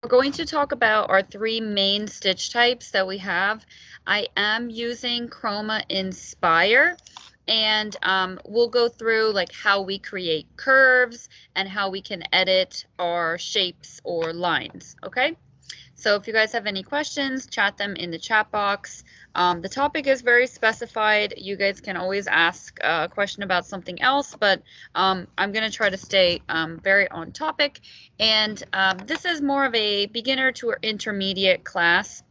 going to talk about our three main stitch types that we have. I am using Chroma Inspire, and we'll go through like how we create curves and how we can edit our shapes or lines, okay? So if you guys have any questions, chat them in the chat box. The topic is very specified. You guys can always ask a question about something else, but I'm going to try to stay very on topic. And this is more of a beginner to intermediate class.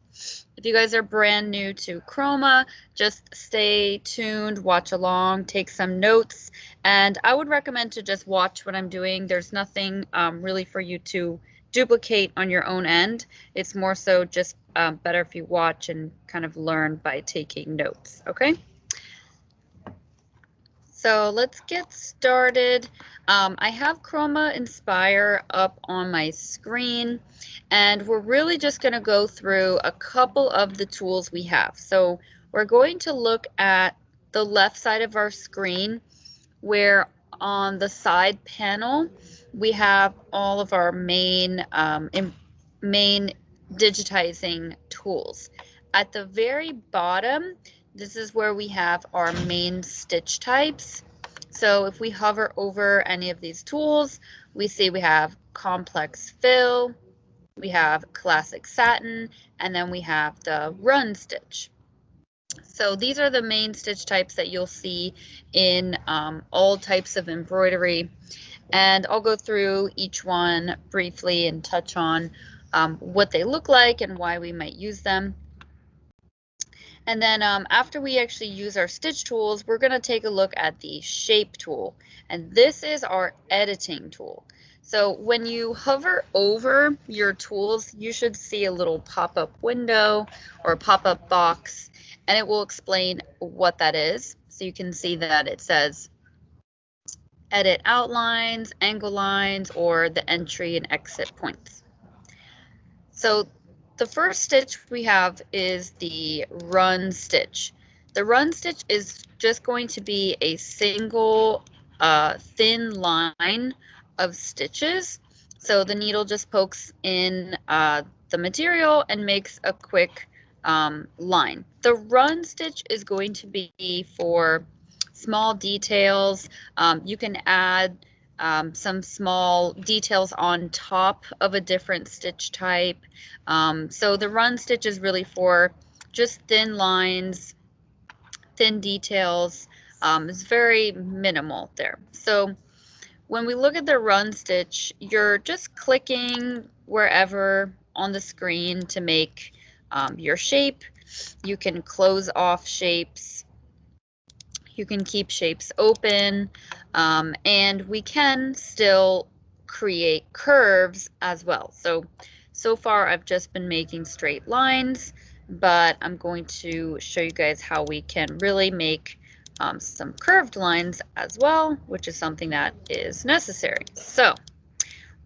If you guys are brand new to Chroma, just stay tuned, watch along, take some notes, and I would recommend to just watch what I'm doing. There's nothing really for you to duplicate on your own end. It's more so just better if you watch and kind of learn by taking notes, okay? So let's get started. I have Chroma Inspire up on my screen, and we're really just going to go through a couple of the tools we have. So we're going to look at the left side of our screen, where on the side panel we have all of our main digitizing tools. At the very bottom, this is where we have our main stitch types. So if we hover over any of these tools, we see we have complex fill, we have classic satin, and then we have the run stitch. So these are the main stitch types that you'll see in all types of embroidery. And I'll go through each one briefly and touch on what they look like and why we might use them. And then after we actually use our stitch tools, we're going to take a look at the shape tool. And this is our editing tool. So when you hover over your tools, you should see a little pop-up window or a pop-up box, and it will explain what that is. So you can see that it says edit outlines, angle lines, or the entry and exit points. So the first stitch we have is the run stitch. The run stitch is just going to be a single thin line of stitches. So the needle just pokes in the material and makes a quick line. The run stitch is going to be for small details. You can add some small details on top of a different stitch type. So the run stitch is really for just thin lines, thin details. It's very minimal there. So when we look at the run stitch, you're just clicking wherever on the screen to make your shape. You can close off shapes. You can keep shapes open, and we can still create curves as well. So far I've just been making straight lines, but I'm going to show you guys how we can really make some curved lines as well, which is something that is necessary. So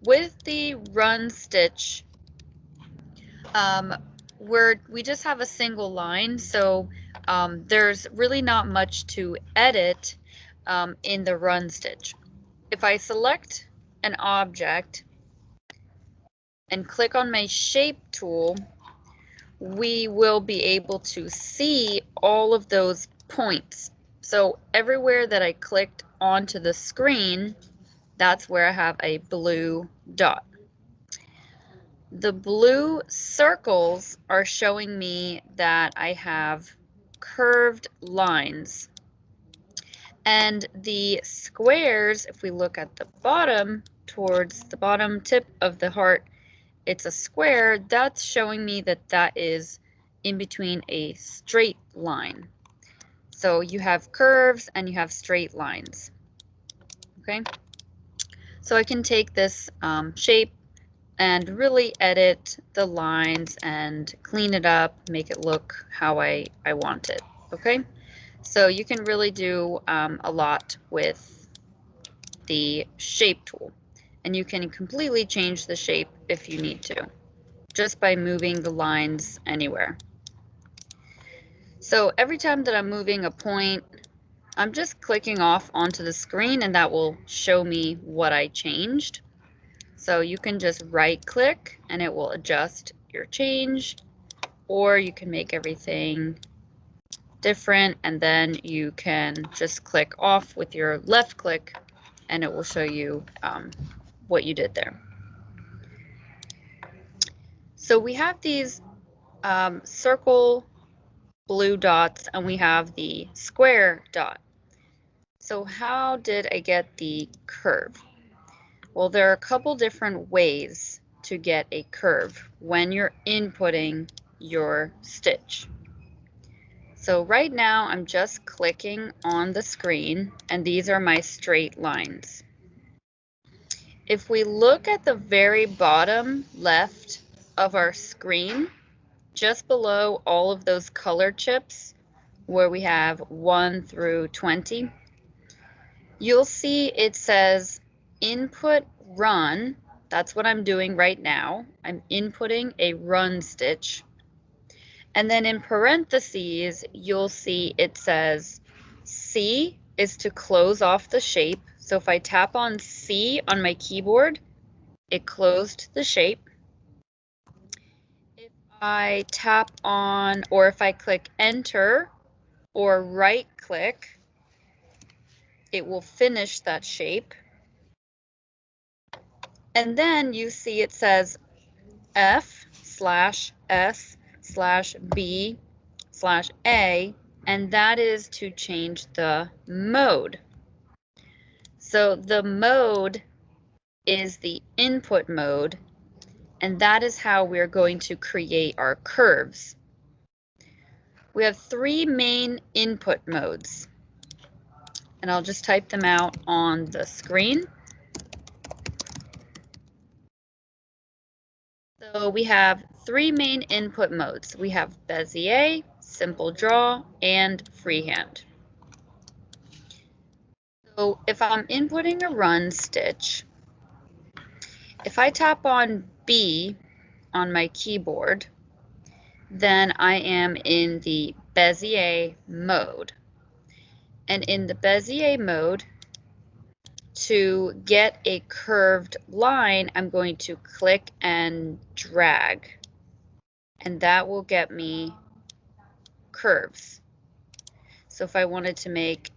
with the run stitch, we just have a single line, so there's really not much to edit in the run stitch. If I select an object and click on my shape tool, we will be able to see all of those points. So everywhere that I clicked onto the screen, that's where I have a blue dot. The blue circles are showing me that I have curved lines. And the squares, if we look at the bottom, towards the bottom tip of the heart, it's a square. That's showing me that that is in between a straight line. So you have curves and you have straight lines. Okay, so I can take this shape and really edit the lines and clean it up, make it look how I want it, okay? So you can really do a lot with the shape tool, and you can completely change the shape if you need to, just by moving the lines anywhere. So every time that I'm moving a point, I'm just clicking off onto the screen, and that will show me what I changed. So you can just right click and it will adjust your change, or you can make everything different and then you can just click off with your left click and it will show you what you did there. So we have these circle blue dots and we have the square dot. So how did I get the curve? Well, there are a couple different ways to get a curve when you're inputting your stitch. So right now I'm just clicking on the screen and these are my straight lines. If we look at the very bottom left of our screen, just below all of those color chips where we have 1 through 20, you'll see it says input run. That's what I'm doing right now. I'm inputting a run stitch. And then in parentheses, you'll see it says C is to close off the shape. So if I tap on C on my keyboard, it closed the shape. If I tap on, or if I click enter or right click, it will finish that shape. And then you see it says F/S/B/A, and that is to change the mode. So the mode is the input mode, and that is how we're going to create our curves. We have 3 main input modes, and I'll just type them out on the screen. So we have 3 main input modes. We have Bezier, Simple Draw, and Freehand. So if I'm inputting a run stitch, if I tap on B on my keyboard, then I am in the Bezier mode. And in the Bezier mode, to get a curved line, I'm going to click and drag, and that will get me curves. So if I wanted to make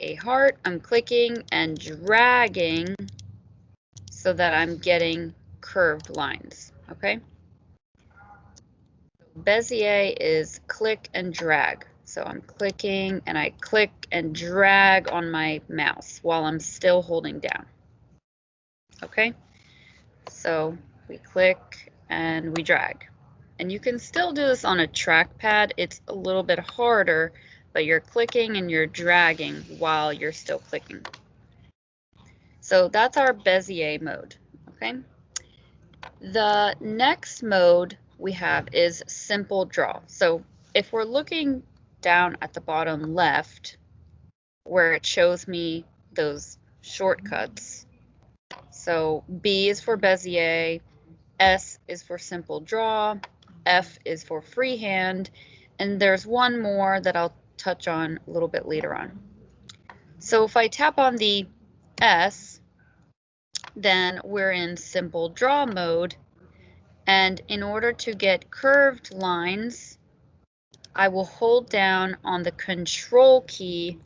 a heart, I'm clicking and dragging so that I'm getting curved lines, okay? Bezier is click and drag. So I'm clicking and I click and drag on my mouse while I'm still holding down. Okay, so we click and we drag. And you can still do this on a trackpad. It's a little bit harder, but you're clicking and you're dragging while you're still clicking. So that's our Bezier mode, okay? The next mode we have is Simple Draw. So if we're looking down at the bottom left where it shows me those shortcuts, so B is for Bezier, S is for Simple Draw, F is for Freehand, and there's one more that I'll touch on a little bit later on. So if I tap on the S, then we're in Simple Draw mode, and in order to get curved lines, I will hold down on the Control key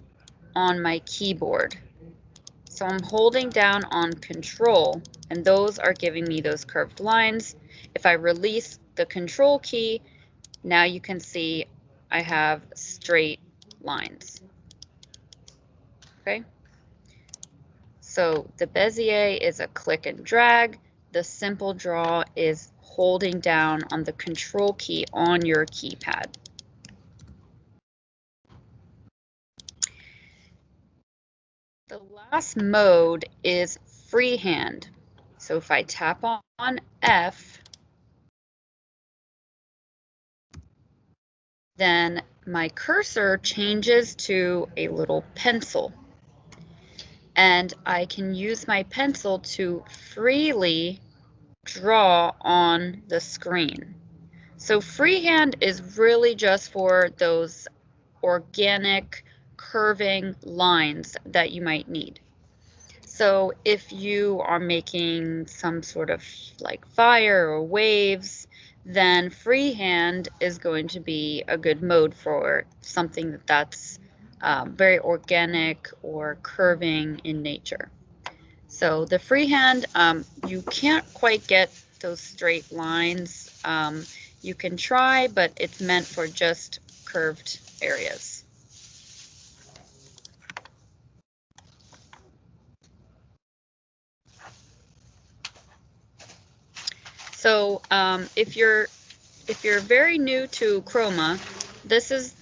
on my keyboard. So I'm holding down on Control, and those are giving me those curved lines. If I release the Control key, now you can see I have straight lines. Okay? So the Bezier is a click and drag. The Simple Draw is holding down on the Control key on your keypad. The last mode is Freehand. So if I tap on F, then my cursor changes to a little pencil. And I can use my pencil to freely draw on the screen. So Freehand is really just for those organic curving lines that you might need. So if you are making some sort of like fire or waves, then freehand is going to be a good mode for something that's very organic or curving in nature. So the freehand, you can't quite get those straight lines. You can try, but it's meant for just curved areas. So if you're very new to Chroma, this is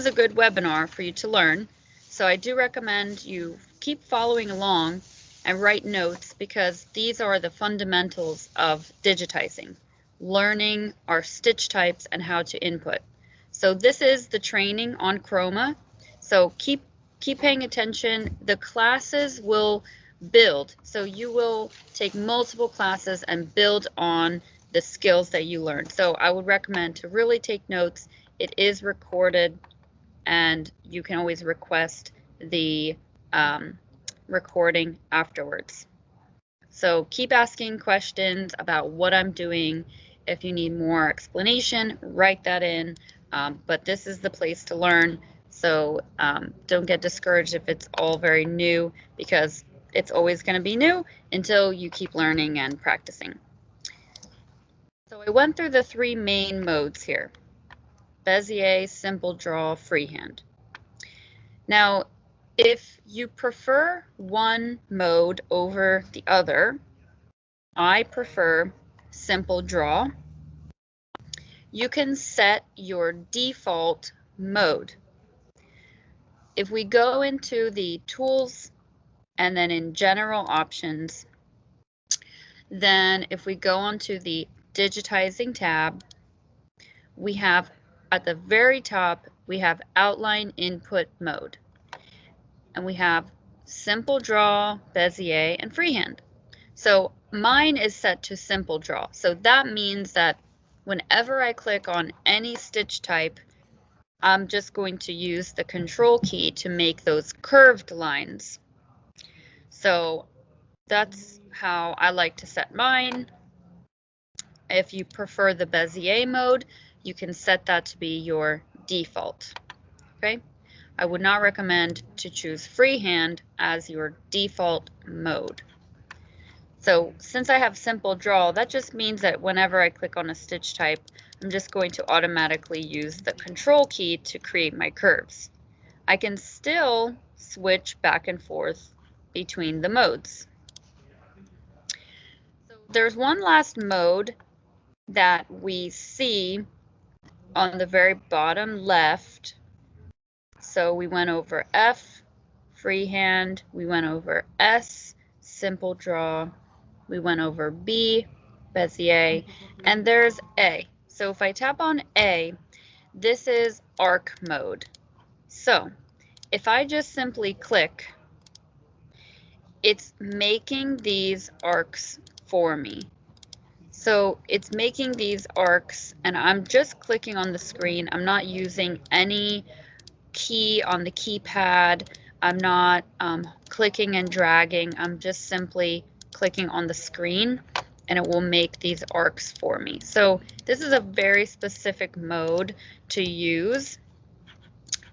a good webinar for you to learn. So I do recommend you keep following along and write notes, because these are the fundamentals of digitizing, learning our stitch types and how to input. So this is the training on Chroma. So keep paying attention. The classes will build. So you will take multiple classes and build on the skills that you learned. So I would recommend to really take notes. It is recorded, and you can always request the recording afterwards. So keep asking questions about what I'm doing. If you need more explanation, write that in. But this is the place to learn. So don't get discouraged if it's all very new, because it's always going to be new until you keep learning and practicing. So I went through the three main modes here: Bezier, Simple Draw, Freehand. Now, if you prefer one mode over the other, I prefer Simple Draw. You can set your default mode. If we go into the Tools and then in General Options, then if we go onto the Digitizing tab, we have at the very top, we have Outline Input Mode. And we have Simple Draw, Bezier, and Freehand. So mine is set to Simple Draw. So that means that whenever I click on any stitch type, I'm just going to use the Control key to make those curved lines. So that's how I like to set mine. If you prefer the Bezier mode, you can set that to be your default. Okay, I would not recommend to choose freehand as your default mode. So since I have Simple Draw, that just means that whenever I click on a stitch type, I'm just going to automatically use the Control key to create my curves. I can still switch back and forth between the modes. So there's one last mode that we see on the very bottom left. So we went over F, freehand, we went over S, Simple Draw, we went over B, Bezier, and there's A. So if I tap on A, this is arc mode. So if I just simply click, it's making these arcs for me. So it's making these arcs, and I'm just clicking on the screen. I'm not using any key on the keypad. I'm not clicking and dragging. I'm just simply clicking on the screen, and it will make these arcs for me. So this is a very specific mode to use.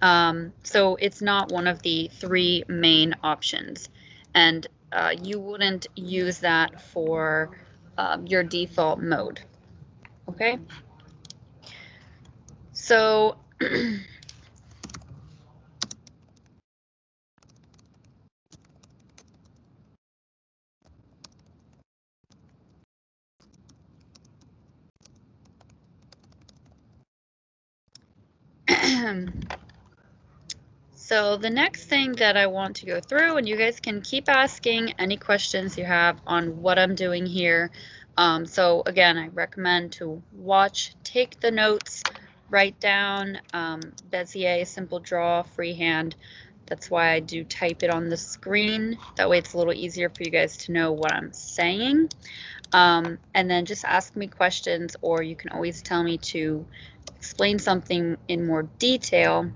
So it's not one of the three main options, and you wouldn't use that for your default mode. Okay, so so the next thing that I want to go through, and you guys can keep asking any questions you have on what I'm doing here. So again, I recommend to watch, take the notes, write down Bezier, Simple Draw, Freehand. That's why I do type it on the screen. That way it's a little easier for you guys to know what I'm saying. And then just ask me questions, or you can always tell me to explain something in more detail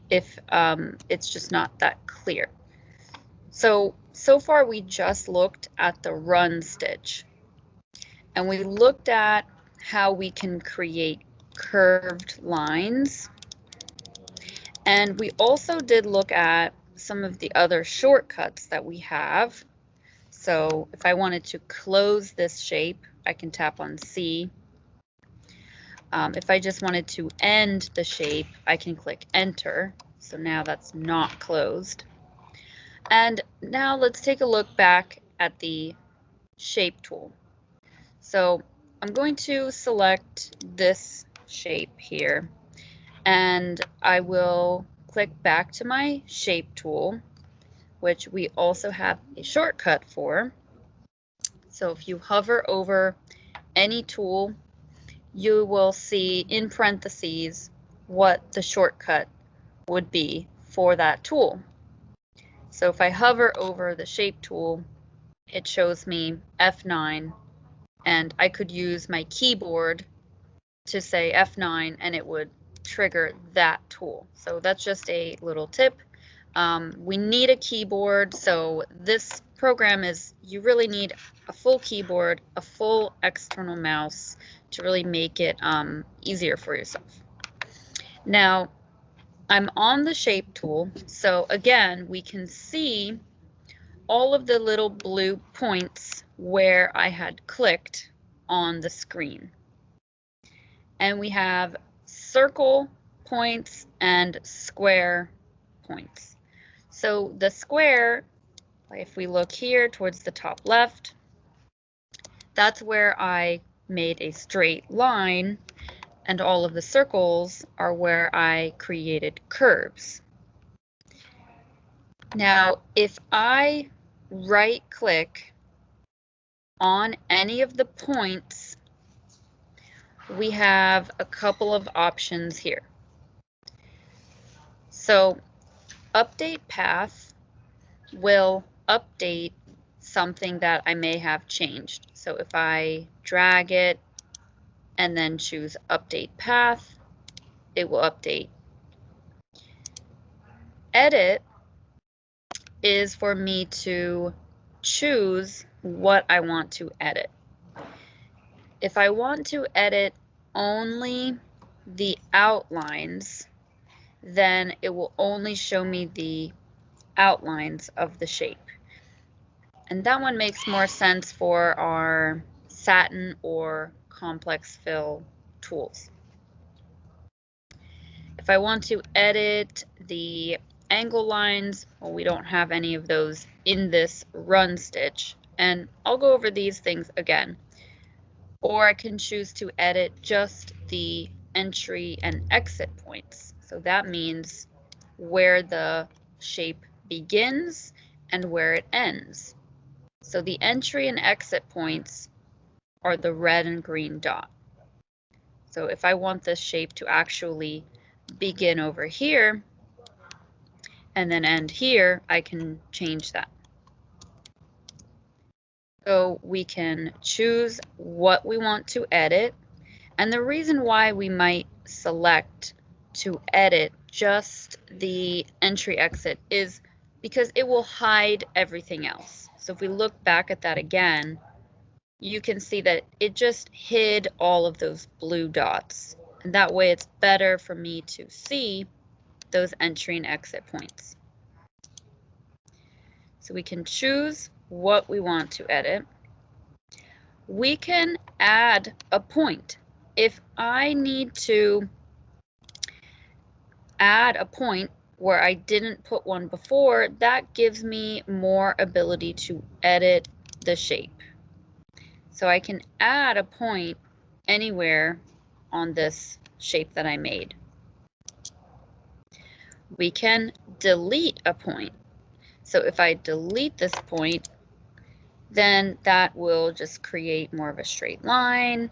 if it's just not that clear. So so far we just looked at the run stitch, and we looked at how we can create curved lines, and we also did look at some of the other shortcuts that we have. So if I wanted to close this shape, I can tap on C. If I just wanted to end the shape, I can click Enter. So now that's not closed. And now let's take a look back at the shape tool. So I'm going to select this shape here, and I will click back to my shape tool, which we also have a shortcut for. So if you hover over any tool, you will see in parentheses what the shortcut would be for that tool. So if I hover over the shape tool, it shows me F9, and I could use my keyboard to say F9 and it would trigger that tool. So that's just a little tip. We need a keyboard, so this program is, you really need a full keyboard, a full external mouse to really make it easier for yourself. Now, I'm on the shape tool, so again, we can see all of the little blue points where I had clicked on the screen. And we have circle points and square points. So the square, if we look here towards the top left, that's where I made a straight line, and all of the circles are where I created curves. Now, if I right-click on any of the points, we have a couple of options here. So update path will update something that I may have changed. So if I drag it and then choose update path, it will update. Edit is for me to choose what I want to edit. If I want to edit only the outlines, then it will only show me the outlines of the shape. And that one makes more sense for our satin or complex fill tools. If I want to edit the angle lines, well, we don't have any of those in this run stitch, and I'll go over these things again. Or I can choose to edit just the entry and exit points. So that means where the shape begins and where it ends. So the entry and exit points are the red and green dot. So if I want this shape to actually begin over here and then end here, I can change that. So we can choose what we want to edit. And the reason why we might select to edit just the entry exit is because it will hide everything else. So if we look back at that again, you can see that it just hid all of those blue dots. And that way it's better for me to see those entry and exit points. So we can choose what we want to edit. We can add a point. If I need to add a point where I didn't put one before, that gives me more ability to edit the shape. So I can add a point anywhere on this shape that I made. We can delete a point. So if I delete this point, then that will just create more of a straight line.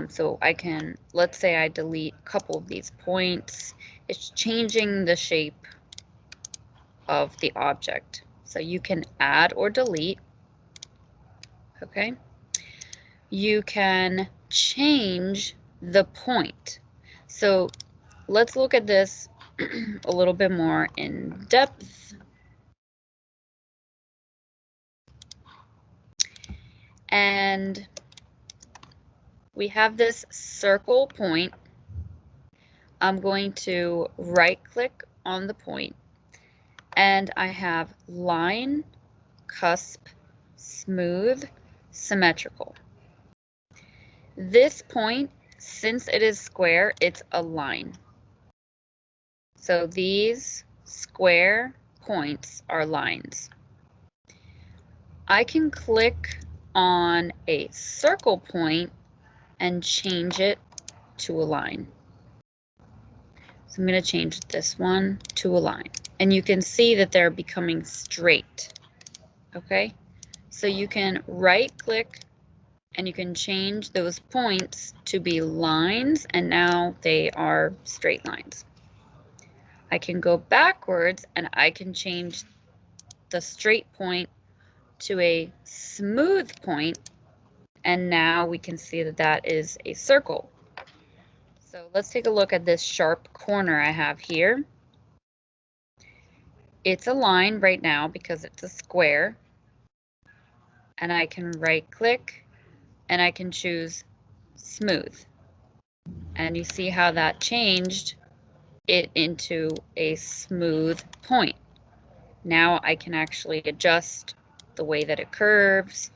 So I can, let's say I delete a couple of these points. It's changing the shape of the object. So you can add or delete. Okay. You can change the point. So let's look at this a little bit more in depth. And we have this circle point. I'm going to right click on the point, and I have line, cusp, smooth, symmetrical. This point, since it is square, it's a line. So these square points are lines. I can click on a circle point and change it to a line. So I'm going to change this one to a line. And you can see that they're becoming straight. Okay? So you can right click and you can change those points to be lines, and now they are straight lines. I can go backwards and I can change the straight point to a smooth point, and now we can see that that is a circle. So let's take a look at this sharp corner I have here. It's a line right now because it's a square, and I can right click and I can choose smooth, and you see how that changed it into a smooth point. Now I can actually adjust the way that it curves.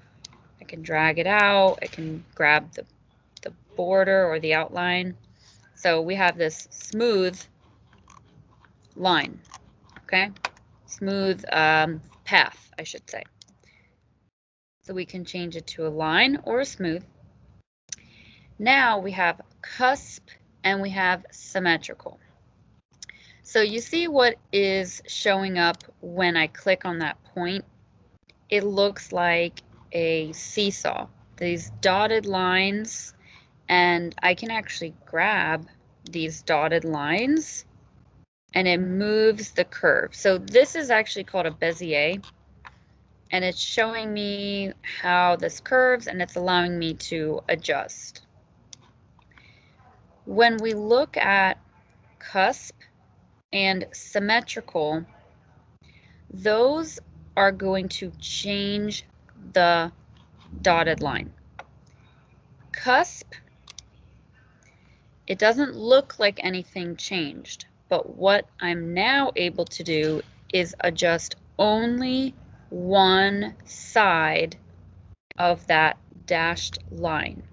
I can drag it out. I can grab the border or the outline. So we have this smooth line, okay? Smooth path, I should say. So we can change it to a line or a smooth. Now we have cusp and we have symmetrical. So you see what is showing up when I click on that point? It looks like a seesaw, these dotted lines, and I can actually grab these dotted lines and it moves the curve. So this is actually called a Bezier, and it's showing me how this curves and it's allowing me to adjust. When we look at cusp and symmetrical, those are going to change the dotted line. Cusp, it doesn't look like anything changed, but what I'm now able to do is adjust only one side of that dashed line.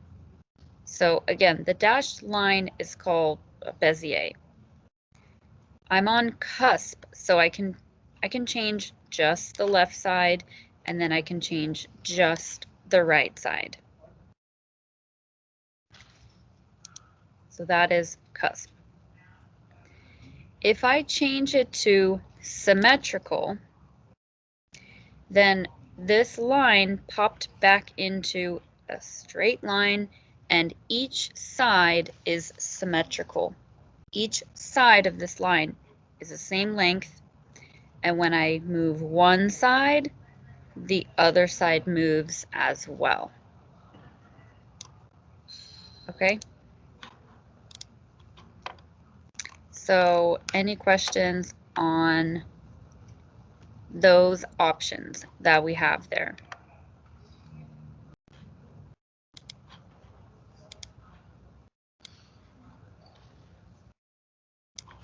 So again, the dashed line is called a Bezier. I'm on cusp, so I can change just the left side, and then I can change just the right side. So that is cusp. If I change it to symmetrical, then this line popped back into a straight line, and each side is symmetrical. Each side of this line is the same length, and when I move one side, the other side moves as well. Okay? So any questions on those options that we have there?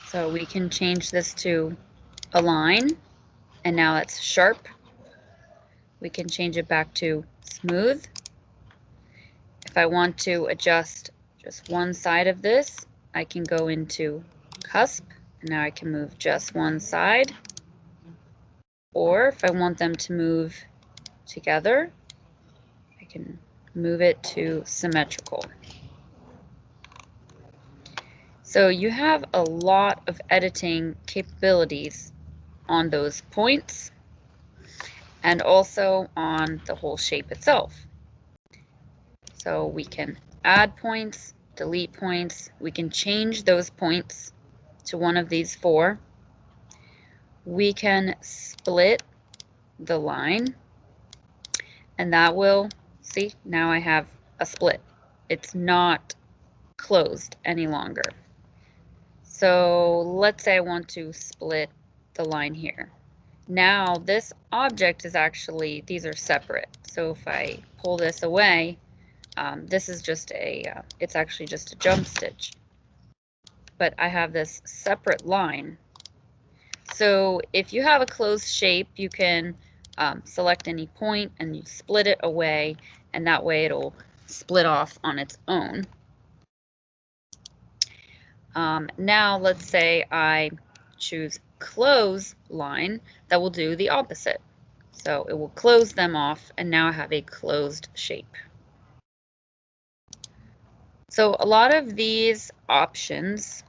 So we can change this to a line, and now it's sharp. We can change it back to smooth. If I want to adjust just one side of this, I can go into cusp, and now I can move just one side. Or if I want them to move together, I can move it to symmetrical. So you have a lot of editing capabilities on those points and also on the whole shape itself. So we can add points, delete points. We can change those points to one of these four. We can split the line, and that will, see, now I have a split. It's not closed any longer. So let's say I want to split the line here. Now this object is actually, these are separate. So if I pull this away, this is just a, it's actually just a jump stitch. But I have this separate line. So if you have a closed shape, you can select any point and you split it away, and that way it'll split off on its own. Now let's say I choose close line, that will do the opposite. So it will close them off, and now I have a closed shape. So a lot of these options,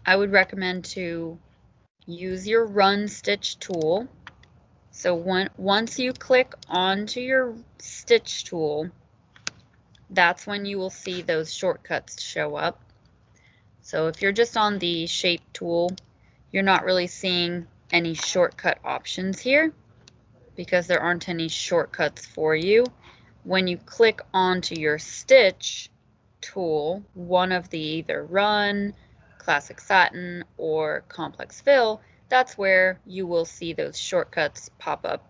I would recommend to use your run stitch tool. So once you click onto your stitch tool, that's when you will see those shortcuts show up. So if you're just on the shape tool, you're not really seeing any shortcut options here because there aren't any shortcuts for you. When you click onto your stitch tool, one of the either run, classic satin, or complex fill, that's where you will see those shortcuts pop up.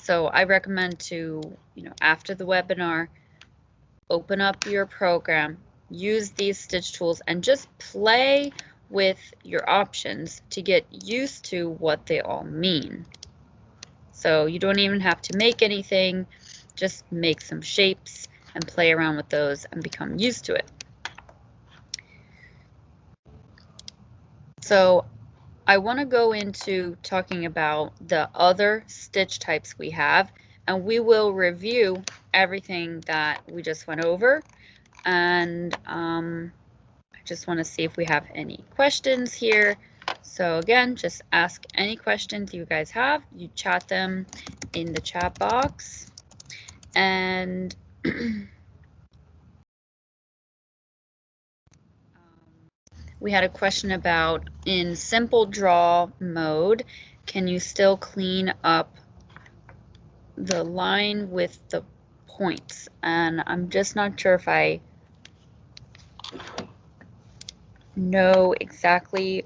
So I recommend to, after the webinar, open up your program, use these stitch tools, and just play with your options to get used to what they all mean. So you don't even have to make anything, just make some shapes and play around with those and become used to it. So I want to go into talking about the other stitch types we have, and we will review everything that we just went over. And I just want to see if we have any questions here. So again, just ask any questions you guys have. You chat them in the chat box. And we had a question about, in simple draw mode, can you still clean up the line with the points? And I'm just not sure if I know exactly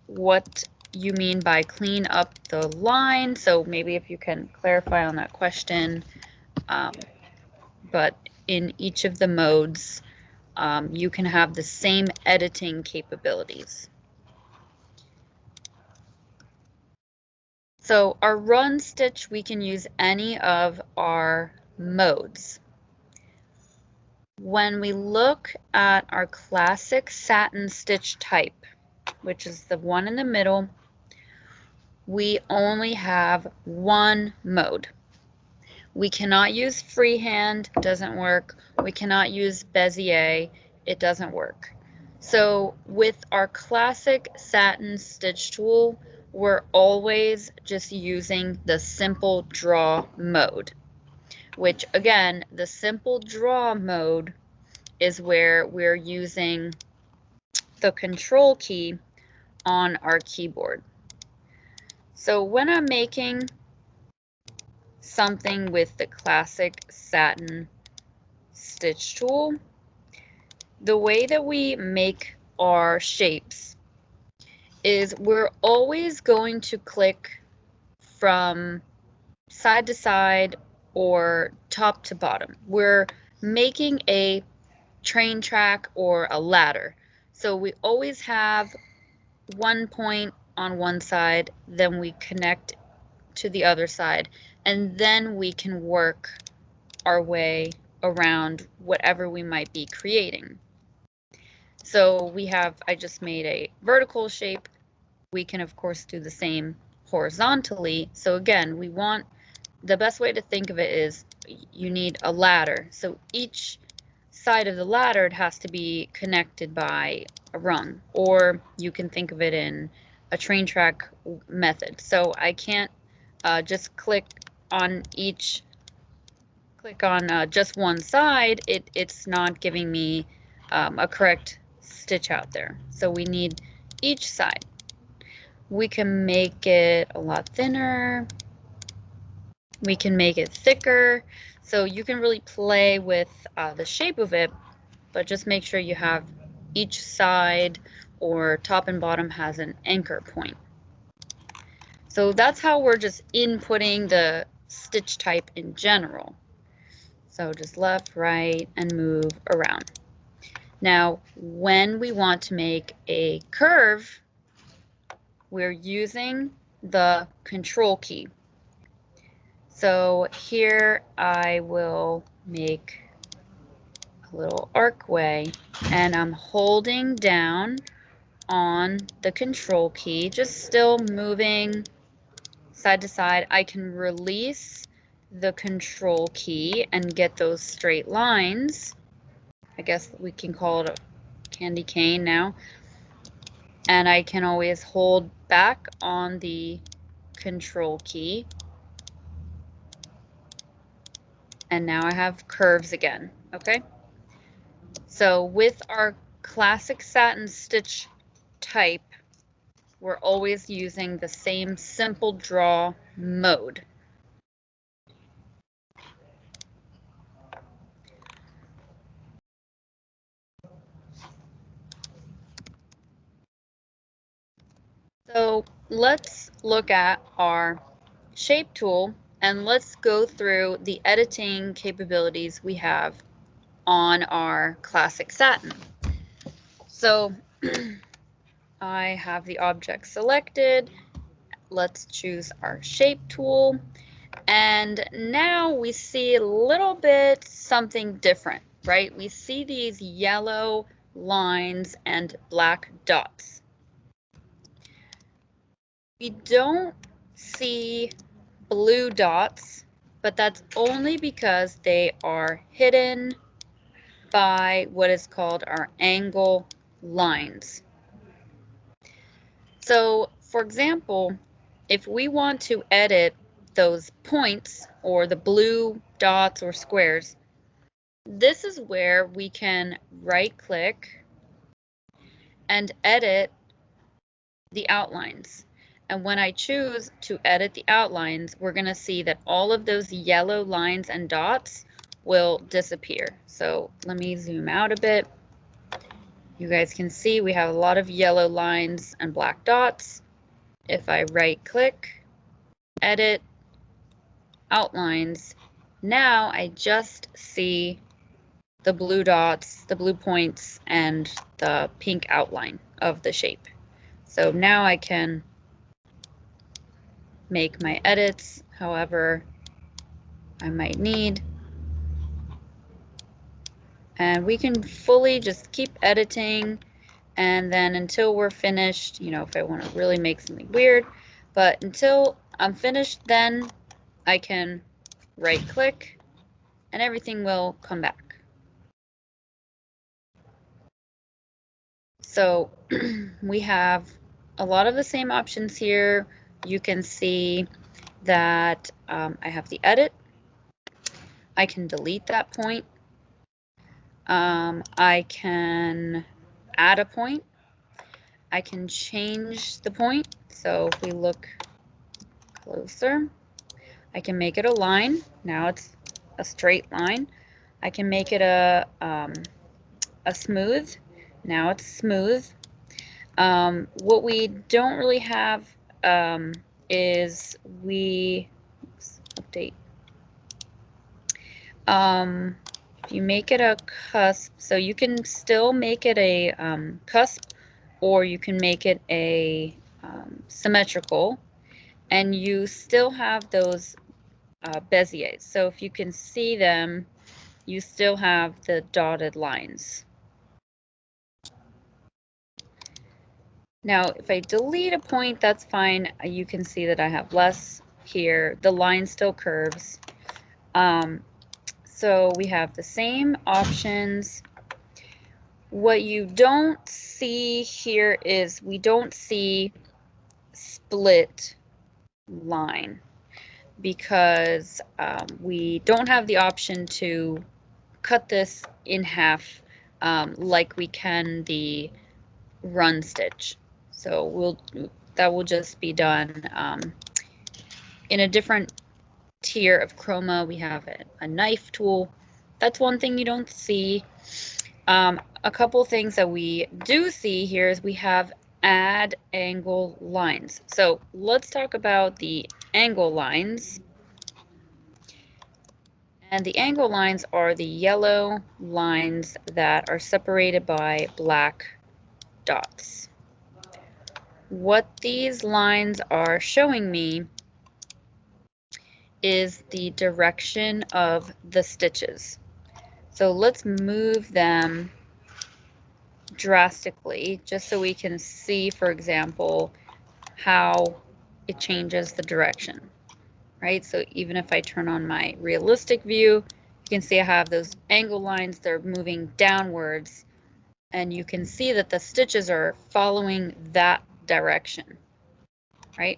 what you mean by clean up the line. So maybe if you can clarify on that question. But in each of the modes, you can have the same editing capabilities. So our run stitch, we can use any of our modes. When we look at our classic satin stitch type, which is the one in the middle, we only have one mode. We cannot use freehand, doesn't work. We cannot use Bezier, it doesn't work. So with our classic satin stitch tool, we're always just using the simple draw mode, which again, the simple draw mode is where we're using the control key on our keyboard. So when I'm making something with the classic satin stitch tool, the way that we make our shapes is we're always going to click from side to side or top to bottom. We're making a train track or a ladder. So we always have one point on one side, then we connect to the other side, and then we can work our way around whatever we might be creating. So we have, I just made a vertical shape. We can of course do the same horizontally. So again, we want, the best way to think of it is you need a ladder. So each side of the ladder, it has to be connected by a rung, or you can think of it in a train track method. So I can't just click on just one side, it's not giving me a correct stitch out there. So we need each side. We can make it a lot thinner. We can make it thicker. So you can really play with the shape of it, but just make sure you have each side or top and bottom has an anchor point. So that's how we're just inputting the stitch type in general. So just left, right, and move around. Now, when we want to make a curve, we're using the control key. So here I will make a little arcway, and I'm holding down on the control key, just still moving side to side. I can release the control key and get those straight lines. I guess we can call it a candy cane now. And I can always hold back on the control key. And now I have curves again, okay? So with our classic satin stitch type, we're always using the same simple draw mode. So let's look at our shape tool and let's go through the editing capabilities we have on our classic satin. So I have the object selected. Let's choose our shape tool. And now we see a little bit something different, right? We see these yellow lines and black dots. We don't see blue dots, but that's only because they are hidden by what is called our angle lines. So, for example, if we want to edit those points or the blue dots or squares, this is where we can right-click and edit the outlines. And when I choose to edit the outlines, we're going to see that all of those yellow lines and dots will disappear. So let me zoom out a bit. You guys can see we have a lot of yellow lines and black dots. If I right-click, edit, outlines, now I just see the blue dots, the blue points, and the pink outline of the shape. So now I can make my edits however I might need. And we can fully just keep editing, and then until we're finished, you know, if I want to really make something weird, but until I'm finished, then I can right click and everything will come back. So we have a lot of the same options here. You can see that I have the edit. I can delete that point. I can add a point. I can change the point. So if we look closer, I can make it a line. Now it's a straight line. I can make it a smooth. Now it's smooth. What we don't really have is update. If you make it a cusp, so you can still make it a cusp, or you can make it a symmetrical, and you still have those Beziers. So if you can see them, you still have the dotted lines. Now, if I delete a point, that's fine. You can see that I have less here. The line still curves. So we have the same options. What you don't see here is we don't see split line because we don't have the option to cut this in half like we can the run stitch. So that will just be done in a different tier of Chroma. We have a knife tool. That's one thing you don't see. A couple things that we do see here is we have add angle lines. So let's talk about the angle lines. And the angle lines are the yellow lines that are separated by black dots. What these lines are showing me is the direction of the stitches. So let's move them drastically just so we can see, for example, how it changes the direction, right? So even if I turn on my realistic view, you can see I have those angle lines, they're moving downwards, and you can see that the stitches are following that direction, right?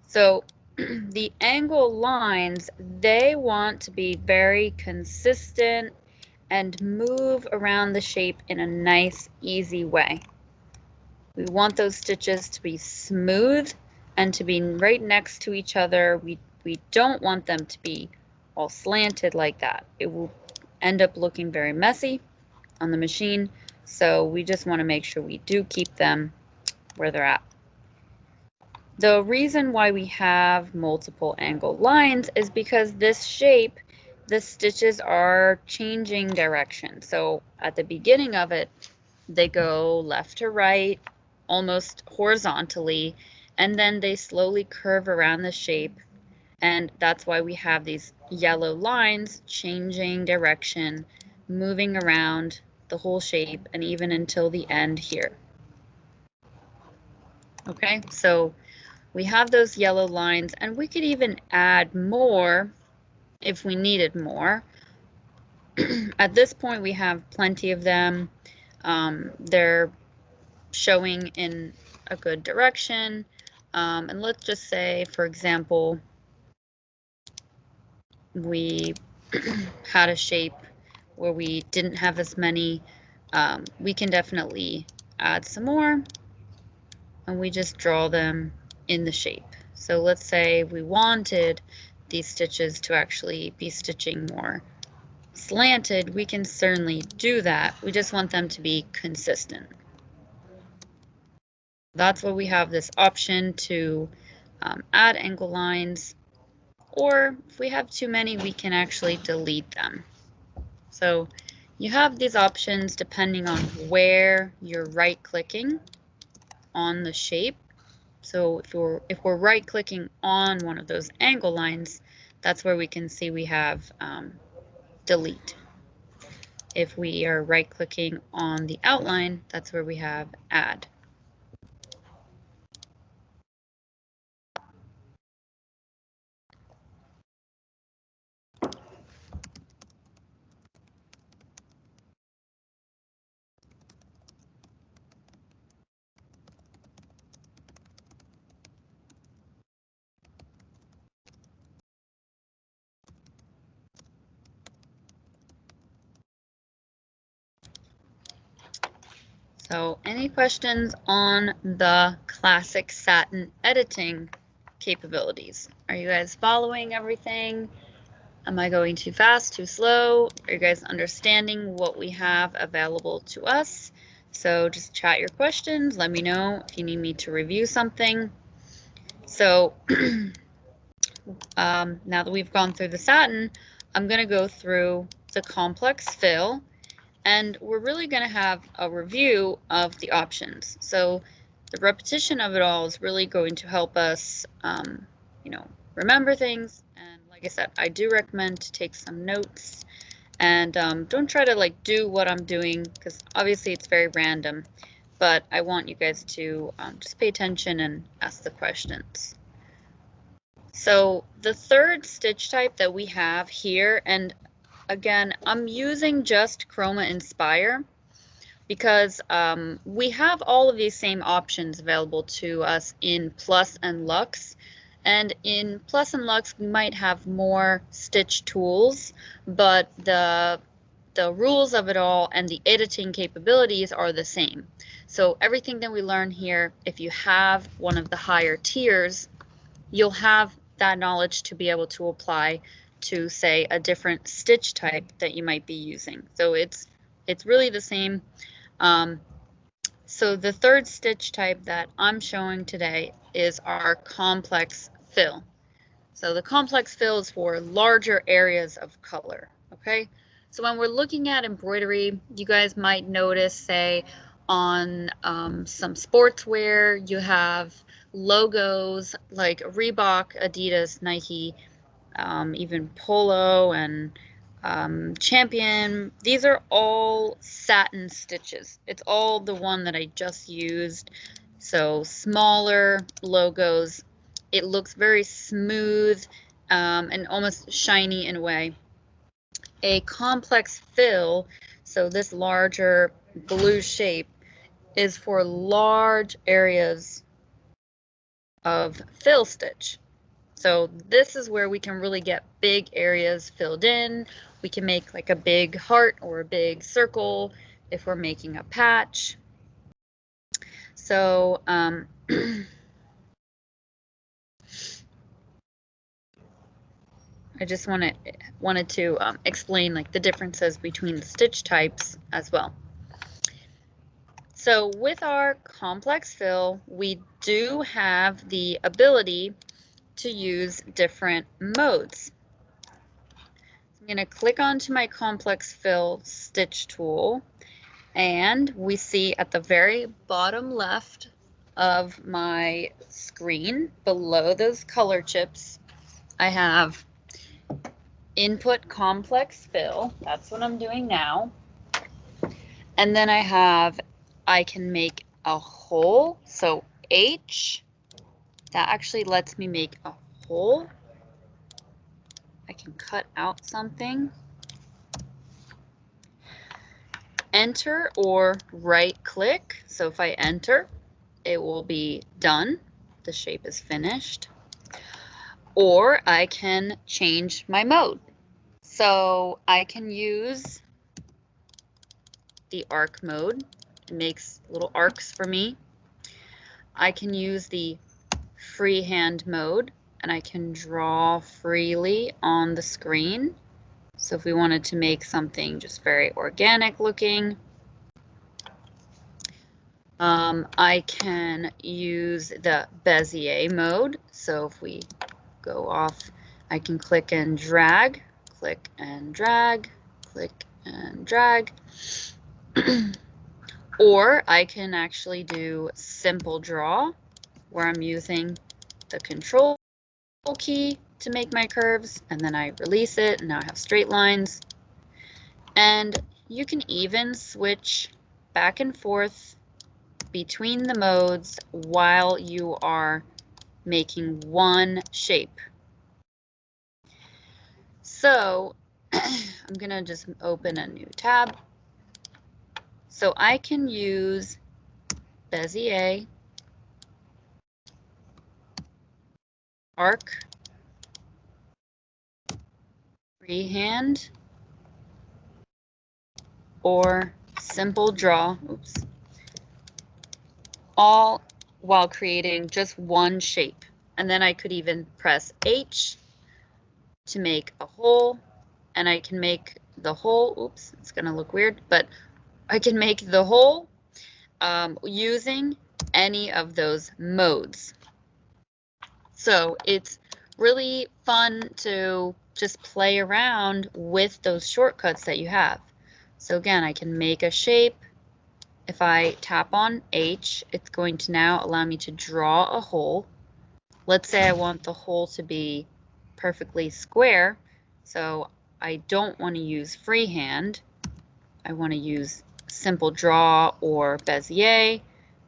So the angle lines, they want to be very consistent and move around the shape in a nice, easy way. We want those stitches to be smooth and to be right next to each other. We don't want them to be all slanted like that. It will end up looking very messy on the machine, so we just want to make sure we do keep them where they're at. The reason why we have multiple angle lines is because this shape, the stitches are changing direction. So at the beginning of it, they go left to right, almost horizontally, and then they slowly curve around the shape. And that's why we have these yellow lines changing direction, moving around the whole shape, and even until the end here. Okay, so we have those yellow lines, and we could even add more if we needed more. At this point, we have plenty of them. They're showing in a good direction. And let's just say, for example, we had a shape where we didn't have as many. We can definitely add some more, and we just draw them in the shape. So let's say we wanted these stitches to actually be stitching more slanted, we can certainly do that. We just want them to be consistent. That's why we have this option to add angle lines, or if we have too many, we can actually delete them. So you have these options depending on where you're right-clicking on the shape. So if we're right-clicking on one of those angle lines, that's where we can see we have delete. If we are right-clicking on the outline, that's where we have add. So any questions on the classic satin editing capabilities? Are you guys following everything? Am I going too fast, too slow? Are you guys understanding what we have available to us? So just chat your questions. Let me know if you need me to review something. So now that we've gone through the satin, I'm going to go through the complex fill. And we're really going to have a review of the options. So the repetition of it all is really going to help us, remember things. And like I said, I do recommend to take some notes. And don't try to do what I'm doing, because obviously it's very random. But I want you guys to just pay attention and ask the questions. So the third stitch type that we have here, and again, I'm using just Chroma Inspire because we have all of these same options available to us in Plus and Luxe. And in Plus and Luxe, we might have more stitch tools, but the rules of it all and the editing capabilities are the same. So everything that we learn here, if you have one of the higher tiers, you'll have that knowledge to be able to apply to, say, a different stitch type that you might be using. So it's it's really the same. So the third stitch type that I'm showing today is our complex fill. So the complex fill is for larger areas of color, okay? So when we're looking at embroidery, you guys might notice, say, on some sportswear, you have logos like Reebok, Adidas, Nike, even Polo and Champion. These are all satin stitches. It's all the one that I just used. So smaller logos. It looks very smooth and almost shiny in a way. A complex fill, so this larger blue shape, is for large areas of fill stitch. So this is where we can really get big areas filled in. We can make like a big heart or a big circle if we're making a patch. So I just wanted to explain like the differences between the stitch types as well. So with our complex fill, we do have the ability to use different modes. I'm going to click onto my complex fill stitch tool, and we see at the very bottom left of my screen below those color chips, I have input complex fill. That's what I'm doing now. And then I can make a hole. So H, that actually lets me make a hole. I can cut out something. Enter or right click. So if I enter, it will be done. The shape is finished. Or I can change my mode. So I can use the arc mode. It makes little arcs for me. I can use the freehand mode, and I can draw freely on the screen. So if we wanted to make something just very organic looking, I can use the Bezier mode. So if we go off, I can click and drag, click and drag, click and drag. Or I can actually do simple draw, where I'm using the control key to make my curves, and then I release it, and now I have straight lines. And you can even switch back and forth between the modes while you are making one shape. So I'm gonna just open a new tab. So I can use Bezier, arc, freehand, or simple draw, oops, all while creating just one shape. And then I could even press H to make a hole, and I can make the hole, oops, it's gonna look weird, but I can make the hole using any of those modes. So it's really fun to just play around with those shortcuts that you have. So again, I can make a shape. If I tap on H, it's going to now allow me to draw a hole. Let's say I want the hole to be perfectly square, so I don't want to use freehand. I want to use simple draw or Bezier.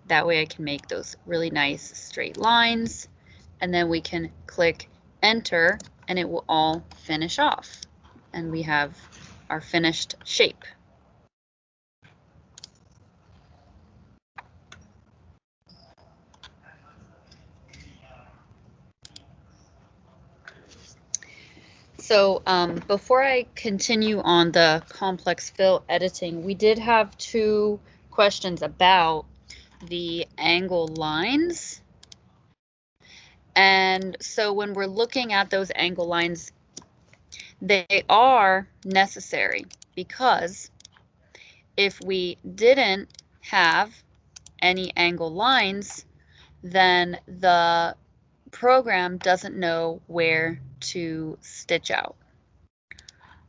That way I can make those really nice straight lines. And then we can click enter, and it will all finish off. And we have our finished shape. So before I continue on the complex fill editing, we did have two questions about the angle lines. And so when we're looking at those angle lines, they are necessary because If we didn't have any angle lines, then the program doesn't know where to stitch out.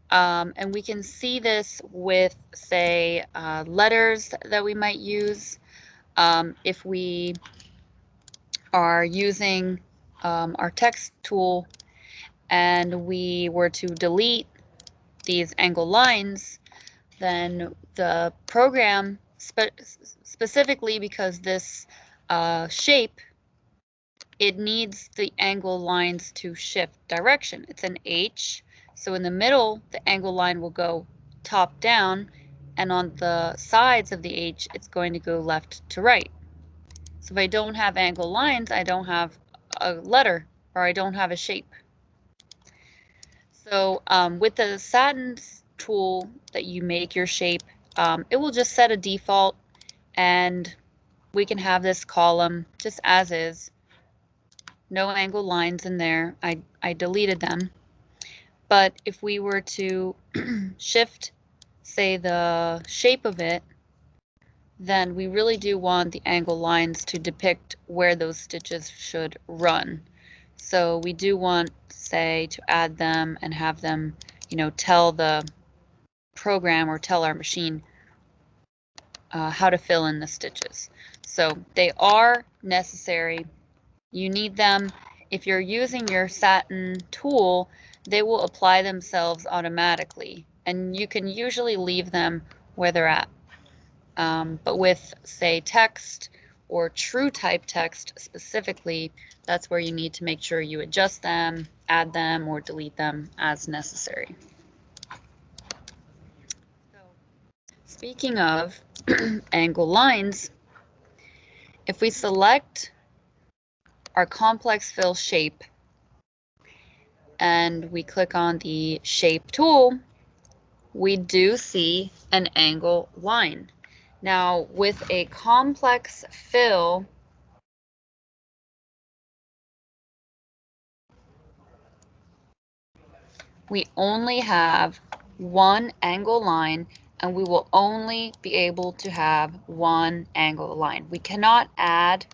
And we can see this with, say, letters that we might use. If we are using our text tool and we were to delete these angle lines, then the program, specifically because this shape, it needs the angle lines to shift direction. It's an H, so in the middle, the angle line will go top down, and on the sides of the H, it's going to go left to right. So if I don't have angle lines, I don't have a letter, or I don't have a shape. So with the satin tool that you make your shape, it will just set a default, and we can have this column just as is. No angle lines in there. I deleted them. But if we were to shift, say, the shape of it, then we really do want the angle lines to depict where those stitches should run. So we do want, say, to add them and have them, tell the program or tell our machine how to fill in the stitches. So they are necessary. You need them. If you're using your satin tool, they will apply themselves automatically, and you can usually leave them where they're at. But with, say, text or true type text specifically, that's where you need to make sure you adjust them, add them, or delete them as necessary. So, speaking of angle lines, if we select our complex fill shape and we click on the shape tool, we do see an angle line. Now, with a complex fill, we only have one angle line, and we will only be able to have one angle line. We cannot add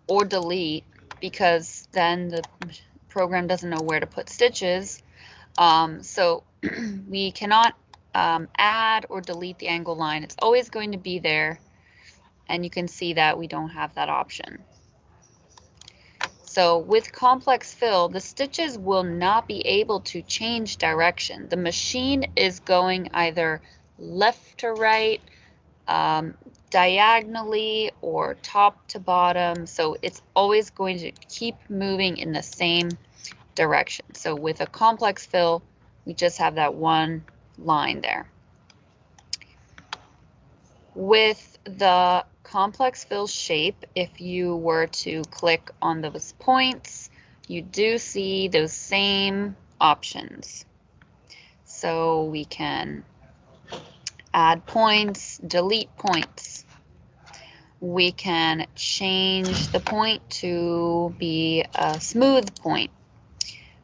or delete, because then the program doesn't know where to put stitches. So we cannot add or delete the angle line. It's always going to be there, and you can see that we don't have that option. So with complex fill, the stitches will not be able to change direction. The machine is going either left to right, diagonally, or top to bottom. So it's always going to keep moving in the same direction. So with a complex fill, we just have that one line there. With the complex fill shape, if you were to click on those points, you do see those same options. So we can add points, delete points. We can change the point to be a smooth point.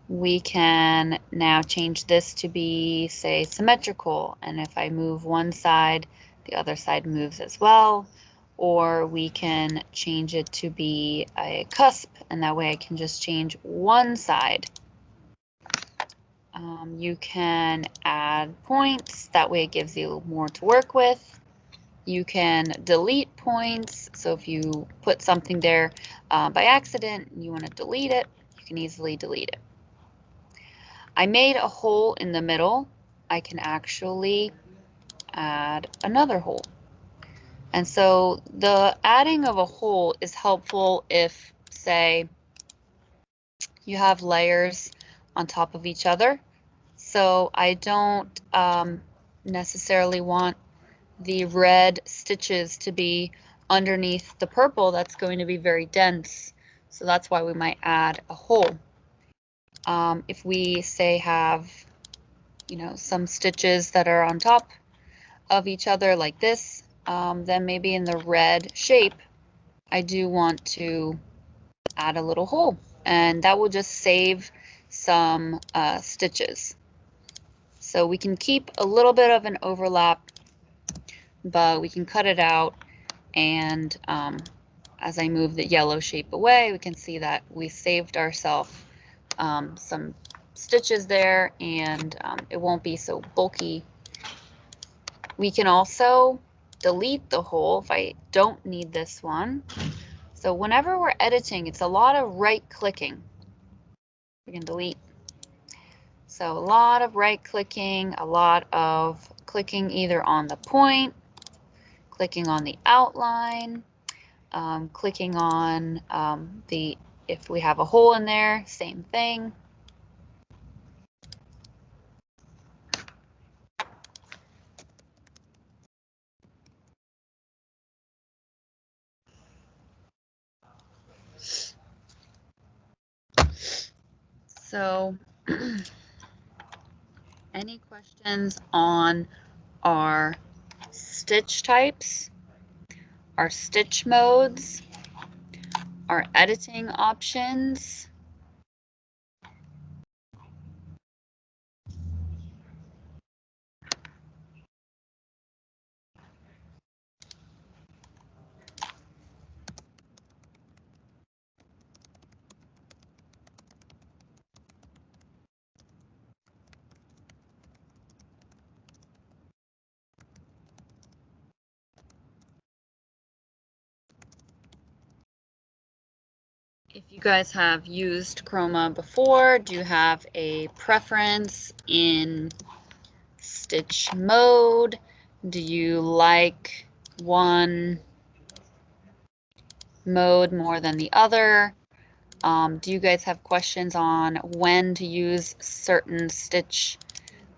We can now change this to be, say, symmetrical, and if I move one side, the other side moves as well. Or we can change it to be a cusp, and that way I can just change one side. You can add points, that way it gives you more to work with. You can delete points, so if you put something there by accident and you want to delete it, you can easily delete it. I made a hole in the middle. I can actually add another hole. And so the adding of a hole is helpful if, say, you have layers on top of each other. So I don't necessarily want the red stitches to be underneath the purple. That's going to be very dense. So that's why we might add a hole. If we, say, have, some stitches that are on top of each other like this, then maybe in the red shape, I do want to add a little hole, and that will just save some stitches. So we can keep a little bit of an overlap but we can cut it out, and as I move the yellow shape away, we can see that we saved ourselves some stitches there, and it won't be so bulky. We can also delete the hole if I don't need this one. So whenever we're editing, it's a lot of right clicking. We can delete. So a lot of right clicking, a lot of clicking either on the point, clicking on the outline, clicking on if we have a hole in there, same thing. So any questions on our stitch types, our stitch modes, our editing options? If you guys have used Chroma before, do you have a preference in stitch mode? Do you like one mode more than the other? Do you guys have questions on when to use certain stitch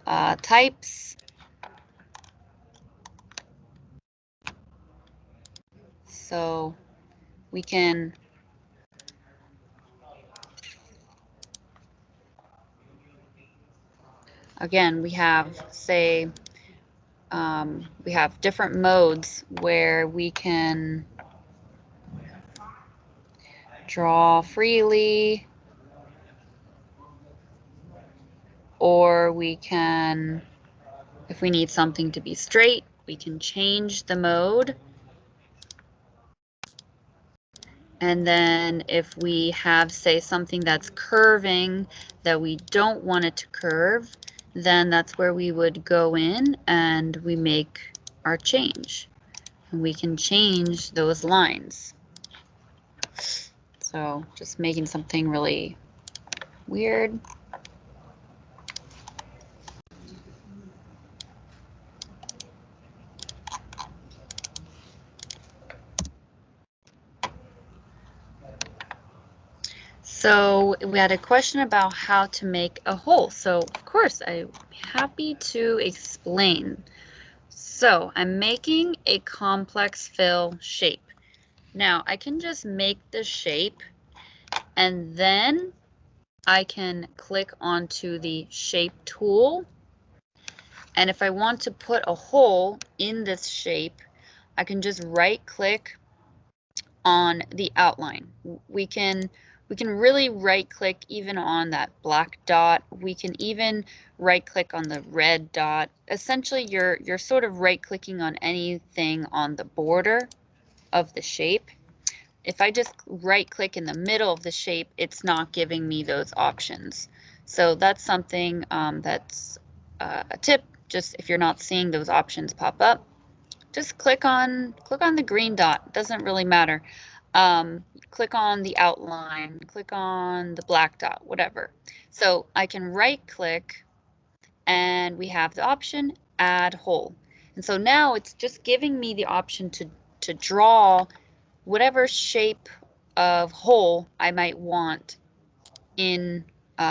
types? So we can again, we have, say, we have different modes where we can draw freely, or we can, if we need something to be straight, we can change the mode. And then if we have, say, something that's curving that we don't want it to curve, then that's where we would go in and we make our change. And we can change those lines. So just making something really weird. So we had a question about how to make a hole. So of course, I'm happy to explain. So I'm making a complex fill shape. Now I can just make the shape, and then I can click onto the shape tool. And if I want to put a hole in this shape, I can just right click on the outline. We can really right click even on that black dot. We can even right click on the red dot. Essentially you're sort of right clicking on anything on the border of the shape. If I just right click in the middle of the shape, it's not giving me those options. So that's something that's a tip. Just if you're not seeing those options pop up, just click on the green dot. It doesn't really matter. Click on the outline, click on the black dot, whatever. So I can right click and we have the option add hole. And so now it's just giving me the option to draw whatever shape of hole I might want in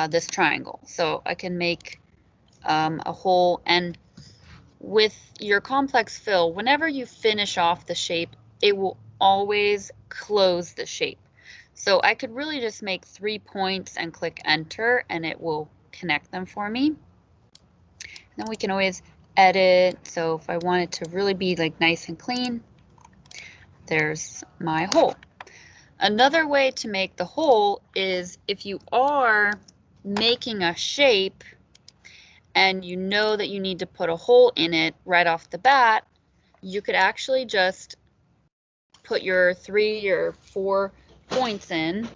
this triangle. So I can make a hole, and with your complex fill, whenever you finish off the shape, it will always close the shape. So I could really just make 3 points and click enter and it will connect them for me. And then we can always edit. So if I want it to really be like nice and clean, there's my hole. Another way to make the hole is if you are making a shape and you know that you need to put a hole in it right off the bat, you could actually just put your 3 or 4 points in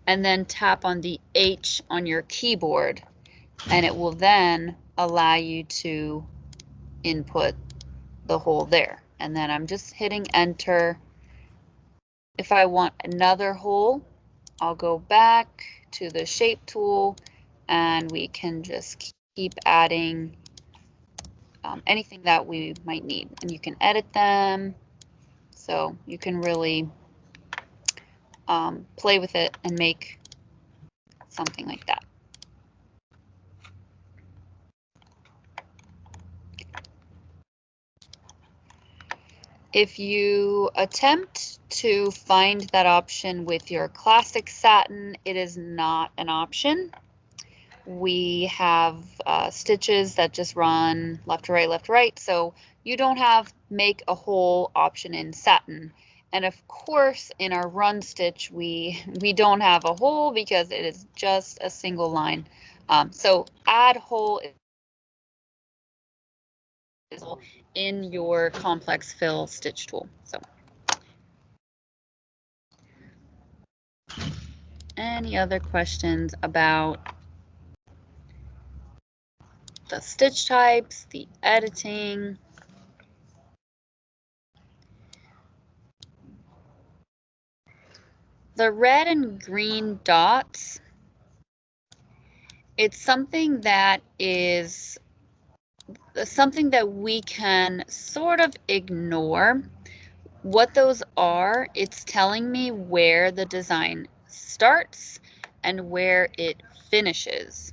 and then tap on the H on your keyboard, and it will then allow you to input the hole there. And then I'm just hitting enter. If I want another hole, I'll go back to the shape tool and we can just keep adding anything that we might need, and you can edit them, so you can really play with it and make something like that. If you attempt to find that option with your classic satin, it is not an option. We have stitches that just run left to right, so you don't have make a hole option in satin. And of course, in our run stitch, we don't have a hole because it is just a single line. So add hole in your complex fill stitch tool. So, any other questions about the stitch types, the editing? The red and green dots, it's something that is something that we can sort of ignore. What those are, it's telling me where the design starts and where it finishes.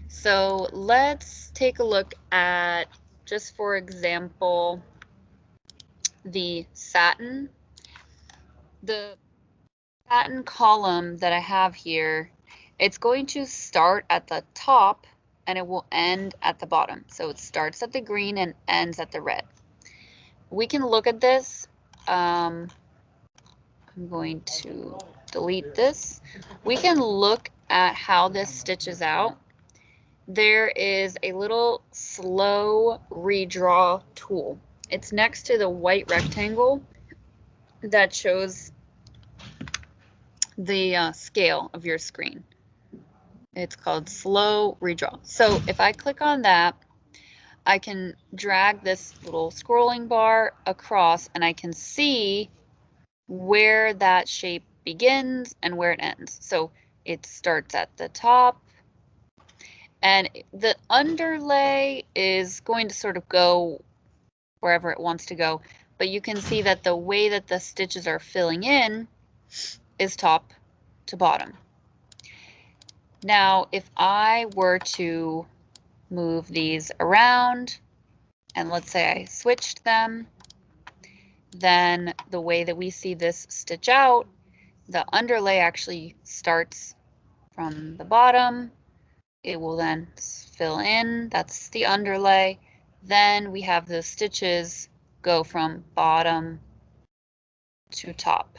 So let's take a look at, just for example, the satin. The satin column that I have here, it's going to start at the top and it will end at the bottom. So it starts at the green and ends at the red. We can look at this. I'm going to delete this. We can look at how this stitches out. There is a little slow redraw tool. It's next to the white rectangle that shows the scale of your screen. It's called slow redraw. So if I click on that, I can drag this little scrolling bar across and I can see where that shape begins and where it ends. So it starts at the top, and the underlay is going to sort of go wherever it wants to go, but you can see that the way that the stitches are filling in is top to bottom. Now, if I were to move these around, and let's say I switched them, then the way that we see this stitch out, the underlay actually starts from the bottom. It will then fill in, that's the underlay. Then we have the stitches go from bottom to top.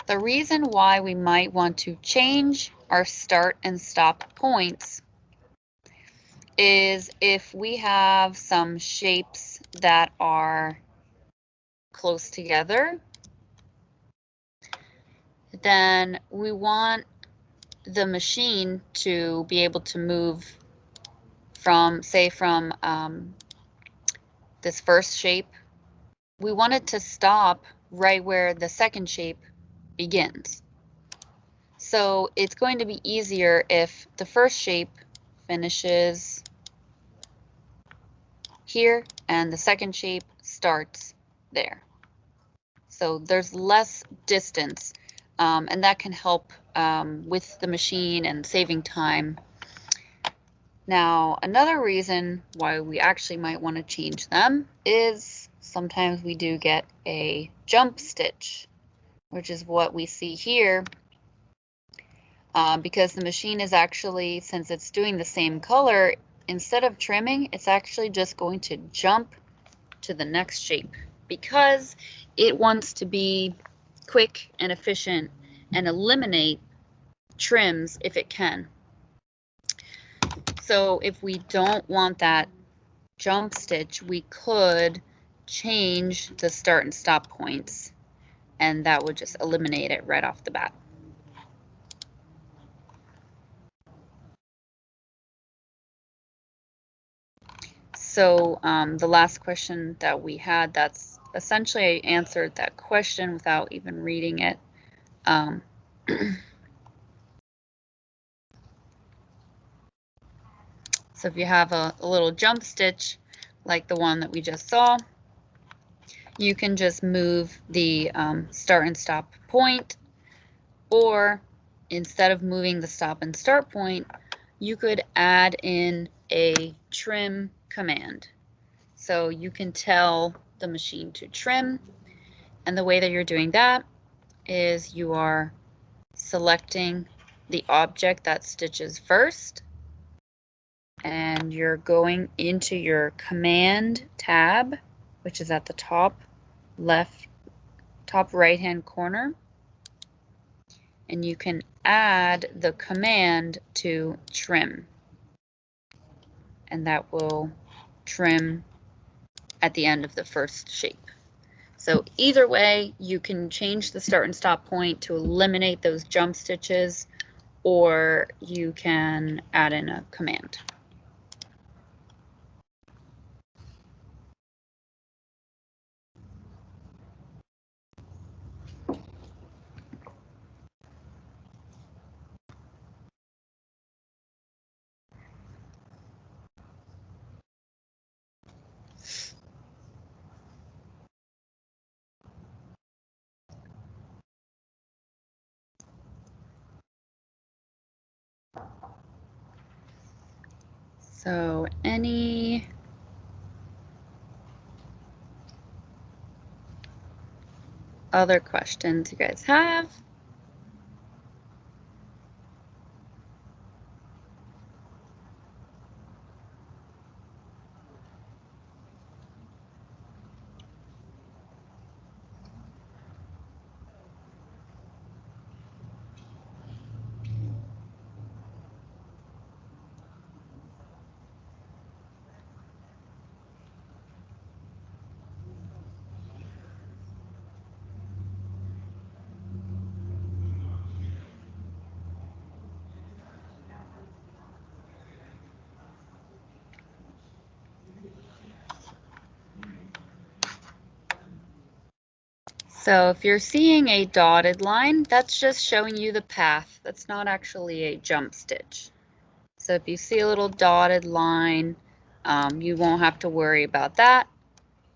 The reason why we might want to change our start and stop points is if we have some shapes that are close together, then we want the machine to be able to move from, say, from this first shape. We want it to stop right where the second shape begins. So it's going to be easier if the first shape finishes here and the second shape starts there. So there's less distance, and that can help with the machine and saving time. Now, another reason why we actually might want to change them is sometimes we do get a jump stitch, which is what we see here, because the machine is actually, since it's doing the same color, instead of trimming, it's actually just going to jump to the next shape because it wants to be quick and efficient and eliminate trims if it can. So if we don't want that jump stitch, we could change the start and stop points, and that would just eliminate it right off the bat. So the last question that we had, that's essentially I answered that question without even reading it. So if you have a little jump stitch like the one that we just saw, you can just move the start and stop point, or instead of moving the stop and start point, you could add in a trim command. So you can tell the machine to trim, and the way that you're doing that is you are selecting the object that stitches first, and you're going into your command tab, which is at the top right hand corner, and you can add the command to trim, and that will trim at the end of the first shape. So either way, you can change the start and stop point to eliminate those jump stitches, or you can add in a command. So any other questions you guys have? So if you're seeing a dotted line, that's just showing you the path. That's not actually a jump stitch. So if you see a little dotted line, you won't have to worry about that.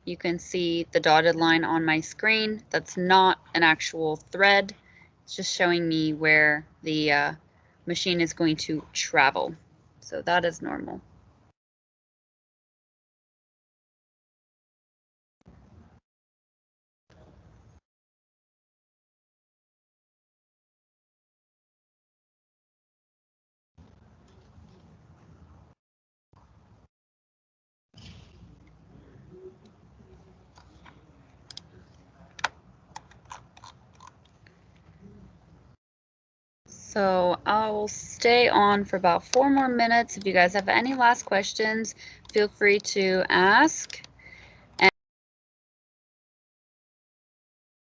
You can see the dotted line on my screen. That's not an actual thread. It's just showing me where the machine is going to travel. So that is normal. So I'll stay on for about 4 more minutes. If you guys have any last questions, feel free to ask.